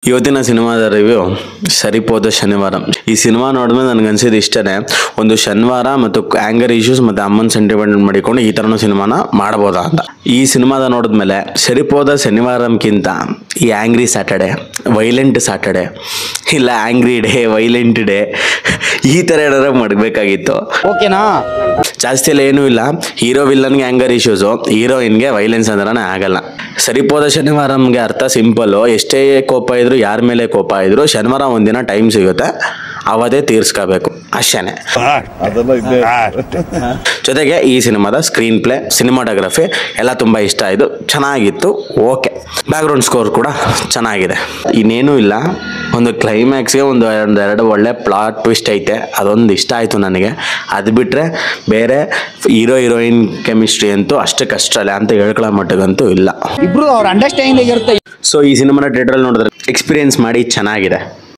ಇವತ್ತಿನ ಸಿನಿಮಾದ ರಿವ್ಯೂ ಸರಿಪೋದ ಶನಿವಾರ. ಈ ಸಿನಿಮಾ ನೋಡಿದ್ಮೇಲೆ ನನಗನ್ಸಿದ್ದು ಇಷ್ಟೇ, ಒಂದು ಶನಿವಾರ ಮತ್ತು ಆ್ಯಂಗರ್ ಇಶ್ಯೂಸ್ ಮತ್ತು ಅಮ್ಮನ ಸೆಂಟಿಮೆಂಟ್ ಮಾಡಿಕೊಂಡು ಈ ಥರನೂ ಸಿನಿಮಾನ ಮಾಡ್ಬೋದಾ ಅಂತ. ಈ ಸಿನಿಮಾದ ನೋಡಿದ್ಮೇಲೆ ಸರಿಪೋದ ಶನಿವಾರಕ್ಕಿಂತ ಈ ಆ್ಯಂಗ್ರಿ ಸ್ಯಾಟರ್ಡೆ, ವೈಲೆಂಟ್ ಸ್ಯಾಟರ್ಡೆ, ಇಲ್ಲ ಆ್ಯಂಗ್ರಿ ಡೇ, ವೈಲೆಂಟ್ ಡೇ ಈ ಥರ ಏನಾದ್ರು ಮಾಡಬೇಕಾಗಿತ್ತು. ಓಕೆನಾ? ಜಾಸ್ತಿ ಎಲ್ಲ ಏನೂ ಇಲ್ಲ. ಹೀರೋ ವಿಲ್ಲನ್ಗೆ ಆ್ಯಂಗರ್ ಇಶ್ಯೂಸು, ಹೀರೋಯಿನ್ಗೆ ವೈಲೆನ್ಸ್ ಅಂದ್ರೆ ಆಗಲ್ಲ. ಸರಿಪೋದ ಶನಿವಾರಂಗೆ ಅರ್ಥ ಸಿಂಪಲ್ಲು, ಎಷ್ಟೇ ಕೋಪ ಇದ್ರು, ಯಾರ ಮೇಲೆ ಕೋಪ ಇದ್ರು, ಶನಿವಾರ ಒಂದಿನ ಟೈಮ್ ಸಿಗುತ್ತೆ, ಅವತ್ತೇ ತೀರ್ಸ್ಕೋಬೇಕು ಅಷ್ಟೇ. ಜೊತೆಗೆ ಈ ಸಿನಿಮಾದ ಸ್ಕ್ರೀನ್ ಪ್ಲೇ, ಸಿನಿಮಾಟೋಗ್ರಫಿ ಎಲ್ಲ ತುಂಬ ಇಷ್ಟ ಆಯಿತು, ಚೆನ್ನಾಗಿತ್ತು. ಓಕೆ, ಬ್ಯಾಕ್ಗ್ರೌಂಡ್ ಸ್ಕೋರ್ ಕೂಡ ಚೆನ್ನಾಗಿದೆ. ಇನ್ನೇನೂ ಇಲ್ಲ, ಒಂದು ಕ್ಲೈಮ್ಯಾಕ್ಸ್ಗೆ ಎರಡು ಒಳ್ಳೆ ಪ್ಲಾಟ್ ಟ್ವಿಸ್ಟ್ ಐತೆ, ಅದೊಂದು ಇಷ್ಟ ಆಯಿತು ನನಗೆ. ಅದು ಬಿಟ್ಟರೆ ಬೇರೆ ಹೀರೋ ಹೀರೋಯಿನ್ ಕೆಮಿಸ್ಟ್ರಿ ಅಂತೂ ಅಷ್ಟಕ್ಕಷ್ಟಲ್ಲ ಅಂತ ಹೇಳ್ಕೊಳ್ಳೋ ಮಟ್ಟಿಗಂತೂ ಇಲ್ಲ. ಇಬ್ರು ಅವ್ರ ಅಂಡರ್ಸ್ಟ್ಯಾಂಡಿಂಗ್ ಇರುತ್ತೆ. ಸೊ ಈ ಸಿನಿಮಾನ ಥಿಯೇಟ್ರಲ್ಲಿ ನೋಡಿದ್ರೆ ಎಕ್ಸ್ಪೀರಿಯನ್ಸ್ ಮಾಡಿ ಚೆನ್ನಾಗಿದೆ.